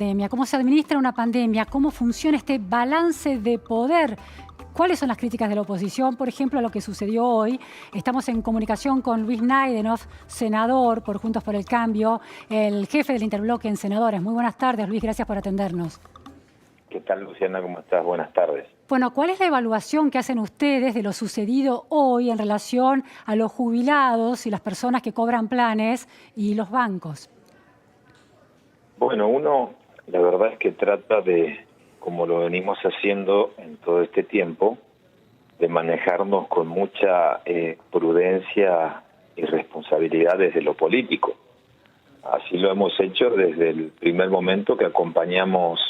pandemia, cómo se administra una pandemia, cómo funciona este balance de poder. ¿Cuáles son las críticas de la oposición, por ejemplo, a lo que sucedió hoy? Estamos en comunicación con Luis Naidenov, senador por Juntos por el Cambio, el jefe del interbloque en senadores. Muy buenas tardes, Luis, gracias por atendernos. ¿Qué tal, Luciana? ¿Cómo estás? Buenas tardes. Bueno, ¿cuál es la evaluación que hacen ustedes de lo sucedido hoy en relación a los jubilados y las personas que cobran planes y los bancos? Bueno, uno, la verdad es que trata de, como lo venimos haciendo en todo este tiempo, de manejarnos con mucha prudencia y responsabilidad desde lo político. Así lo hemos hecho desde el primer momento que acompañamos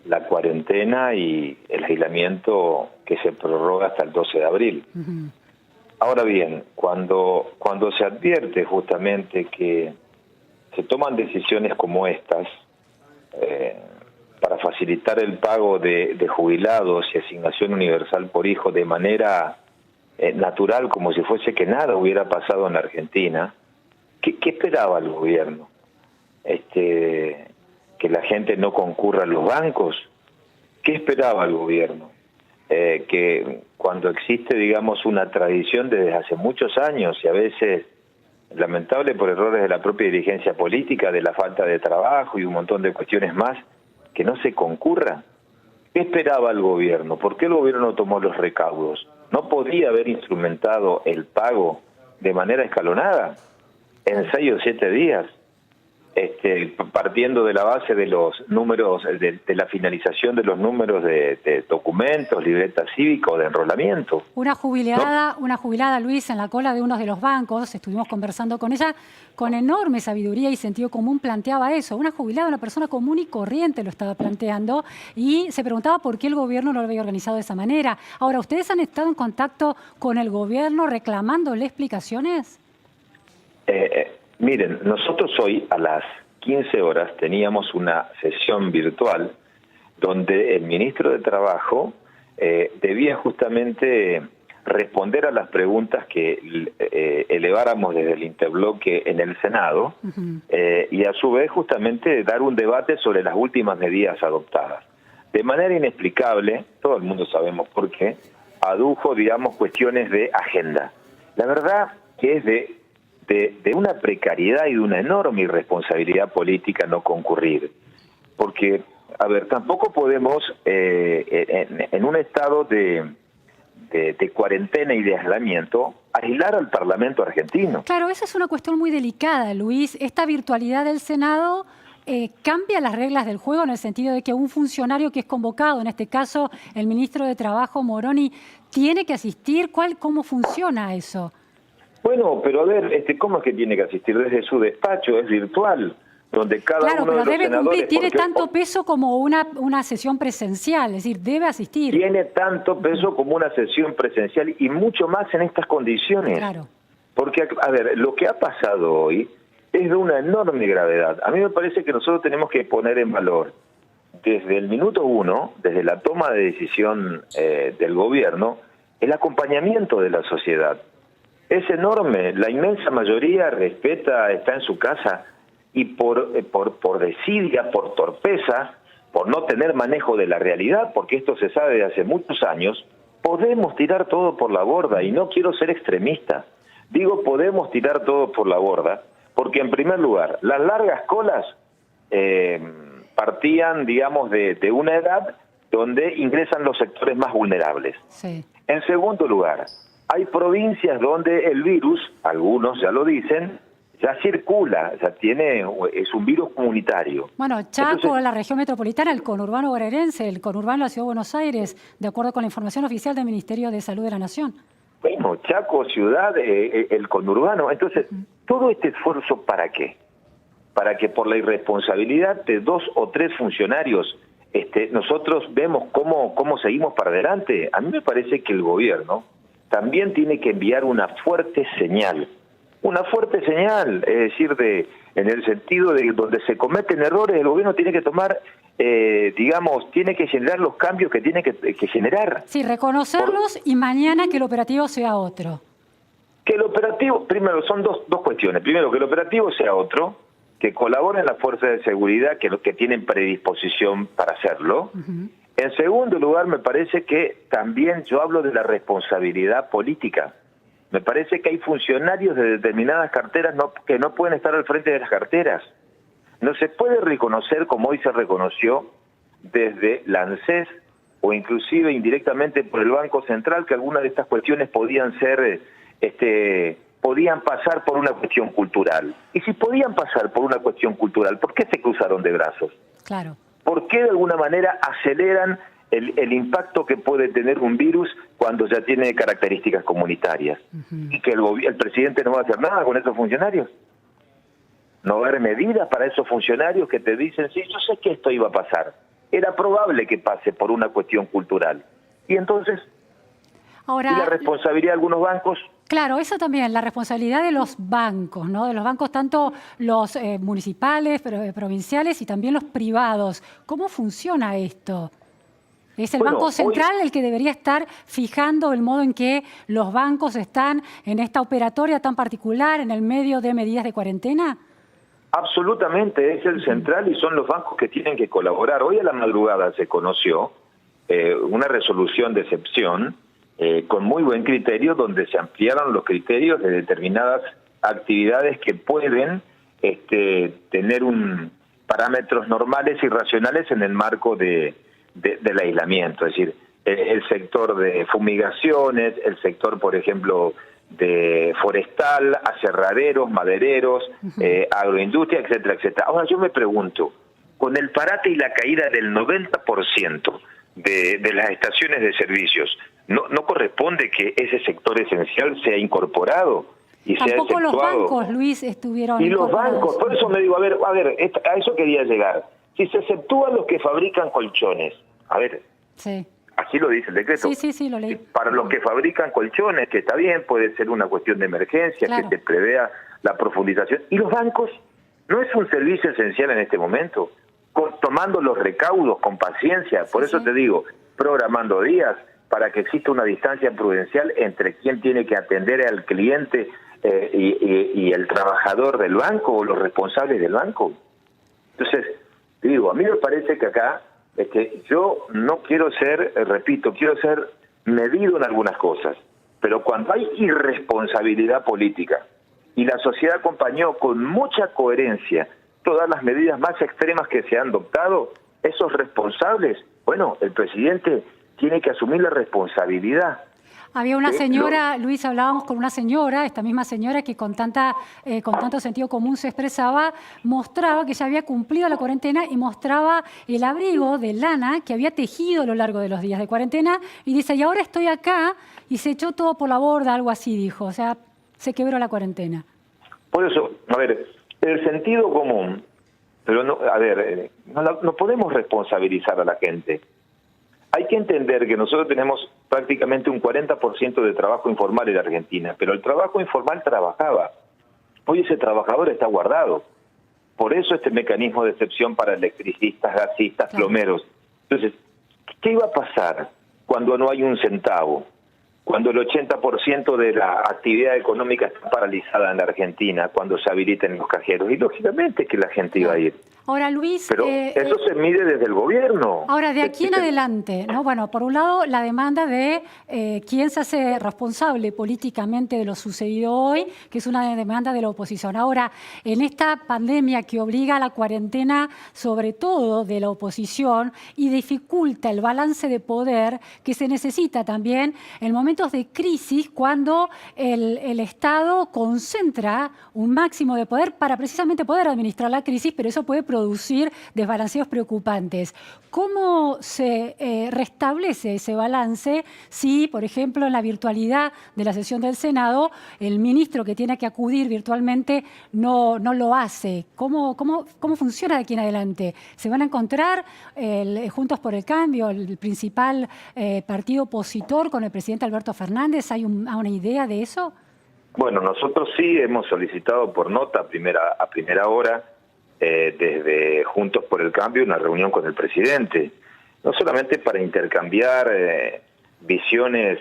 la cuarentena y el aislamiento que se prorroga hasta el 12 de abril. Ahora bien, cuando se advierte justamente que se toman decisiones como estas para facilitar el pago de jubilados y asignación universal por hijo de manera natural, como si fuese que nada hubiera pasado en la Argentina, ¿qué esperaba el gobierno? ¿Que la gente no concurra a los bancos? ¿Qué esperaba el gobierno? Que cuando existe, digamos, una tradición desde hace muchos años y a veces lamentable por errores de la propia dirigencia política, de la falta de trabajo y un montón de cuestiones más, que no se concurra. ¿Qué esperaba el gobierno? ¿Por qué el gobierno no tomó los recaudos? ¿No podría haber instrumentado el pago de manera escalonada en 6 o 7 días? Partiendo de la base de los números, de la finalización de los números de documentos, libreta cívica o de enrolamiento. Una jubilada, Luis, en la cola de uno de los bancos, estuvimos conversando con ella, con enorme sabiduría y sentido común planteaba eso. Una jubilada, una persona común y corriente lo estaba planteando y se preguntaba por qué el gobierno no lo había organizado de esa manera. Ahora, ¿ustedes han estado en contacto con el gobierno reclamándole explicaciones? Miren, nosotros hoy a las 15 horas teníamos una sesión virtual donde el ministro de Trabajo debía justamente responder a las preguntas que eleváramos desde el interbloque en el Senado y a su vez justamente dar un debate sobre las últimas medidas adoptadas. De manera inexplicable, todo el mundo sabemos por qué, adujo, digamos, cuestiones de agenda. La verdad que es de una precariedad y de una enorme irresponsabilidad política no concurrir. Porque, a ver, tampoco podemos, en un estado de cuarentena y de aislamiento, aislar al Parlamento argentino. Claro, esa es una cuestión muy delicada, Luis. Esta virtualidad del Senado cambia las reglas del juego en el sentido de que un funcionario que es convocado, en este caso el ministro de Trabajo, Moroni, tiene que asistir. ¿Cómo funciona eso? Bueno, pero a ver, ¿cómo es que tiene que asistir? Desde su despacho, es virtual, donde cada uno de los senadores... Claro, pero debe cumplir, tiene tanto peso como una sesión presencial, es decir, debe asistir. Tiene tanto peso como una sesión presencial y mucho más en estas condiciones. Claro. Porque, a ver, lo que ha pasado hoy es de una enorme gravedad. A mí me parece que nosotros tenemos que poner en valor, desde el minuto 1, desde la toma de decisión del gobierno, el acompañamiento de la sociedad. Es enorme, la inmensa mayoría respeta, está en su casa y por desidia, por torpeza, por no tener manejo de la realidad, porque esto se sabe de hace muchos años, podemos tirar todo por la borda y no quiero ser extremista. Digo podemos tirar todo por la borda porque en primer lugar las largas colas partían, digamos, de una edad donde ingresan los sectores más vulnerables. Sí. En segundo lugar, hay provincias donde el virus, algunos ya lo dicen, ya circula, es un virus comunitario. Bueno, Chaco, entonces, la región metropolitana, el conurbano bonaerense, el conurbano de la Ciudad de Buenos Aires, de acuerdo con la información oficial del Ministerio de Salud de la Nación. Bueno, Chaco, ciudad, el conurbano. Entonces, todo este esfuerzo, ¿para qué? Para que por la irresponsabilidad de 2 o 3 funcionarios nosotros vemos cómo seguimos para adelante. A mí me parece que el gobierno también tiene que enviar una fuerte señal, es decir, en el sentido de donde se cometen errores, el gobierno tiene que tomar, tiene que generar los cambios que tiene que generar. Sí, reconocerlos y mañana que el operativo sea otro. Que el operativo, primero, son dos cuestiones. Primero, que el operativo sea otro, que colaboren las fuerzas de seguridad, que los que tienen predisposición para hacerlo. En segundo lugar, me parece que también yo hablo de la responsabilidad política. Me parece que hay funcionarios de determinadas carteras que no pueden estar al frente de las carteras. No se puede reconocer, como hoy se reconoció desde la ANSES o inclusive indirectamente por el Banco Central, que algunas de estas cuestiones podían ser, podían pasar por una cuestión cultural. Y si podían pasar por una cuestión cultural, ¿por qué se cruzaron de brazos? Claro. ¿Por qué de alguna manera aceleran el impacto que puede tener un virus cuando ya tiene características comunitarias? Y que el presidente no va a hacer nada con esos funcionarios. No va a haber medidas para esos funcionarios que te dicen, sí, yo sé que esto iba a pasar. Era probable que pase por una cuestión cultural. Y entonces, ahora, ¿y la responsabilidad de algunos bancos? Claro, eso también, la responsabilidad de los bancos, ¿no? De los bancos tanto los municipales, provinciales y también los privados. ¿Cómo funciona esto? ¿Es el Banco Central el que debería estar fijando el modo en que los bancos están en esta operatoria tan particular en el medio de medidas de cuarentena? Absolutamente, es el central y son los bancos que tienen que colaborar. Hoy a la madrugada se conoció una resolución de excepción con muy buen criterio, donde se ampliaron los criterios de determinadas actividades que pueden tener parámetros normales y racionales en el marco del aislamiento. Es decir, el sector de fumigaciones, el sector, por ejemplo, de forestal, aserraderos, madereros, agroindustria, etcétera, etcétera. Ahora yo me pregunto, con el parate y la caída del 90% de las estaciones de servicios, ¿no corresponde que ese sector esencial sea incorporado y sea Tampoco exceptuado? Los bancos, Luis, estuvieron y los incorporados. bancos, por eso me digo, a ver, a eso quería llegar. Si se exceptúan los que fabrican colchones, a ver, sí. Así lo dice el decreto. Sí, lo leí. Para los que fabrican colchones, que está bien, puede ser una cuestión de emergencia, claro, que se prevea la profundización. ¿Y los bancos? ¿No es un servicio esencial en este momento? Tomando los recaudos con paciencia, por eso te digo, programando días para que exista una distancia prudencial entre quien tiene que atender al cliente y el trabajador del banco o los responsables del banco. Entonces, te digo, a mí me parece que acá yo no quiero ser, repito, quiero ser medido en algunas cosas, pero cuando hay irresponsabilidad política y la sociedad acompañó con mucha coherencia todas las medidas más extremas que se han adoptado, esos responsables, bueno, el presidente tiene que asumir la responsabilidad. Había una señora, Luis, hablábamos con una señora, esta misma señora que con tanto sentido común se expresaba, mostraba que ya había cumplido la cuarentena y mostraba el abrigo de lana que había tejido a lo largo de los días de cuarentena y dice, y ahora estoy acá y se echó todo por la borda, algo así dijo, o sea, se quebró la cuarentena. Por eso, a ver, el sentido común, pero no, a ver, no podemos responsabilizar a la gente. Hay que entender que nosotros tenemos prácticamente un 40% de trabajo informal en Argentina, pero el trabajo informal trabajaba. Hoy ese trabajador está guardado. Por eso este mecanismo de excepción para electricistas, gasistas, plomeros. Entonces, ¿qué iba a pasar cuando no hay un centavo? Cuando el 80% de la actividad económica está paralizada en la Argentina, cuando se habiliten los cajeros. Y lógicamente que la gente iba a ir. Ahora, Luis... Pero eso se mide desde el gobierno. Ahora, de aquí en adelante, ¿no? Bueno, por un lado, la demanda de quién se hace responsable políticamente de lo sucedido hoy, que es una demanda de la oposición. Ahora, en esta pandemia que obliga a la cuarentena, sobre todo de la oposición, y dificulta el balance de poder que se necesita también en momentos de crisis, cuando el Estado concentra un máximo de poder para precisamente poder administrar la crisis, pero eso puede producir desbalanceos preocupantes. ¿Cómo se restablece ese balance si, por ejemplo, en la virtualidad de la sesión del Senado, el ministro que tiene que acudir virtualmente no lo hace? ¿Cómo funciona de aquí en adelante? ¿Se van a encontrar Juntos por el Cambio, el principal partido opositor, con el presidente Alberto Fernández? ¿Hay una idea de eso? Bueno, nosotros sí hemos solicitado por nota a primera hora desde Juntos por el Cambio una reunión con el presidente, no solamente para intercambiar visiones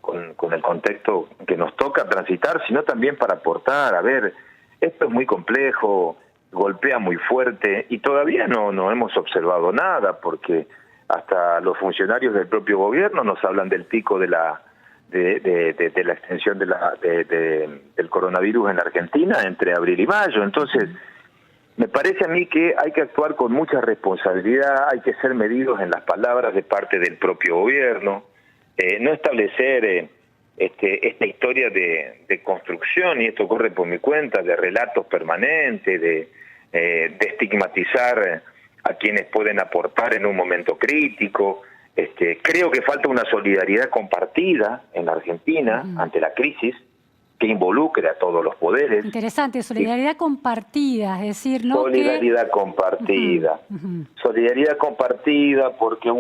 con el contexto que nos toca transitar, sino también para aportar, a ver, esto es muy complejo, golpea muy fuerte y todavía no hemos observado nada, porque hasta los funcionarios del propio gobierno nos hablan del pico de la extensión del coronavirus en la Argentina entre abril y mayo. Entonces, me parece a mí que hay que actuar con mucha responsabilidad, hay que ser medidos en las palabras de parte del propio gobierno, no establecer esta historia de construcción, y esto corre por mi cuenta, de relatos permanentes, de estigmatizar a quienes pueden aportar en un momento crítico. Creo que falta una solidaridad compartida en la Argentina ante la crisis, que involucre a todos los poderes. Interesante, solidaridad compartida, es decir, ¿no? Solidaridad compartida. Solidaridad compartida porque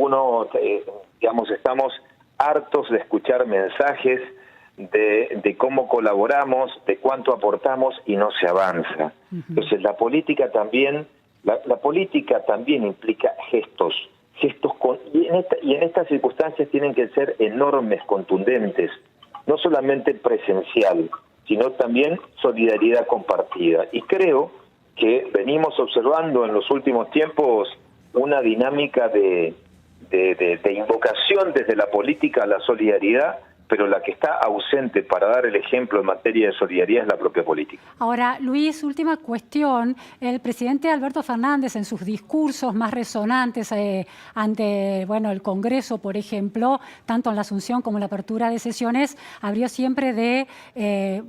digamos, estamos hartos de escuchar mensajes de cómo colaboramos, de cuánto aportamos y no se avanza. Entonces la política también implica gestos y en estas circunstancias tienen que ser enormes, contundentes, no solamente presencial, sino también solidaridad compartida. Y creo que venimos observando en los últimos tiempos una dinámica de invocación desde la política a la solidaridad, pero la que está ausente para dar el ejemplo en materia de solidaridad es la propia política. Ahora, Luis, última cuestión. El presidente Alberto Fernández, en sus discursos más resonantes ante el Congreso, por ejemplo, tanto en la asunción como en la apertura de sesiones, abrió siempre de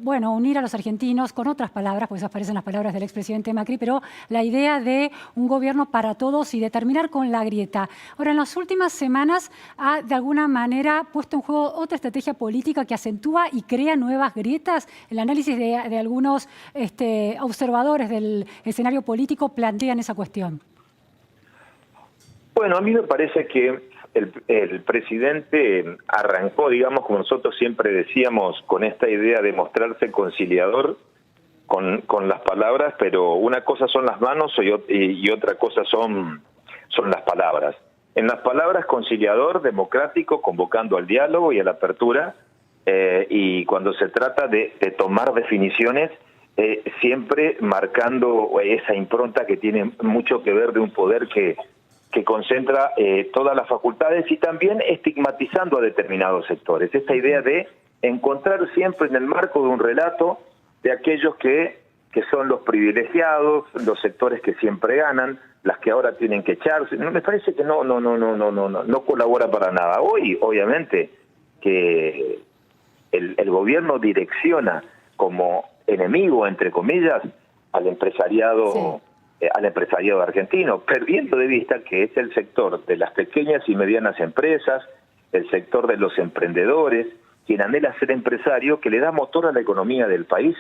unir a los argentinos, con otras palabras, pues aparecen las palabras del expresidente Macri, pero la idea de un gobierno para todos y de terminar con la grieta. Ahora, en las últimas semanas ha, de alguna manera, puesto en juego otra estrategia política que acentúa y crea nuevas grietas. El análisis de algunos observadores del escenario político plantean esa cuestión. Bueno, a mí me parece que el presidente arrancó, digamos, como nosotros siempre decíamos, con esta idea de mostrarse conciliador con las palabras, pero una cosa son las manos y otra cosa son las palabras. En las palabras, conciliador, democrático, convocando al diálogo y a la apertura, y cuando se trata de tomar definiciones, siempre marcando esa impronta que tiene mucho que ver de un poder que concentra todas las facultades, y también estigmatizando a determinados sectores. Esta idea de encontrar siempre en el marco de un relato de aquellos que son los privilegiados, los sectores que siempre ganan, las que ahora tienen que echarse. No, me parece que no colabora para nada. Hoy, obviamente, que el gobierno direcciona como enemigo, entre comillas, al empresariado argentino, perdiendo de vista que es el sector de las pequeñas y medianas empresas, el sector de los emprendedores, quien anhela ser empresario, que le da motor a la economía del país.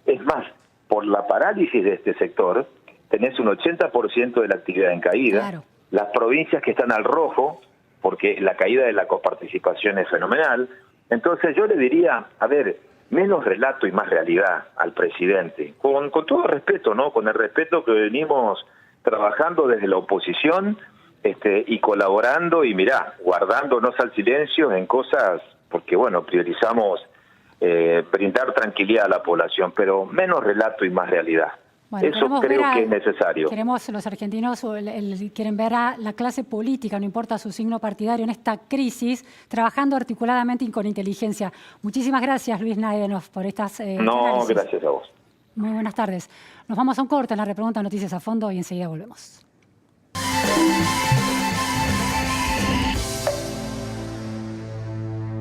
Es más, por la parálisis de este sector, tenés un 80% de la actividad en caída. Claro. Las provincias que están al rojo, porque la caída de la coparticipación es fenomenal. Entonces yo le diría, a ver, menos relato y más realidad al presidente, con todo respeto, ¿no? Con el respeto que venimos trabajando desde la oposición y colaborando y guardándonos al silencio en cosas, porque priorizamos brindar tranquilidad a la población, pero menos relato y más realidad. Bueno, eso creo que es necesario. Los argentinos quieren ver a la clase política, no importa su signo partidario, en esta crisis, trabajando articuladamente y con inteligencia. Muchísimas gracias, Luis Naedenhoff, por estas análisis. Gracias a vos. Muy buenas tardes. Nos vamos a un corte en la repregunta Noticias a Fondo y enseguida volvemos.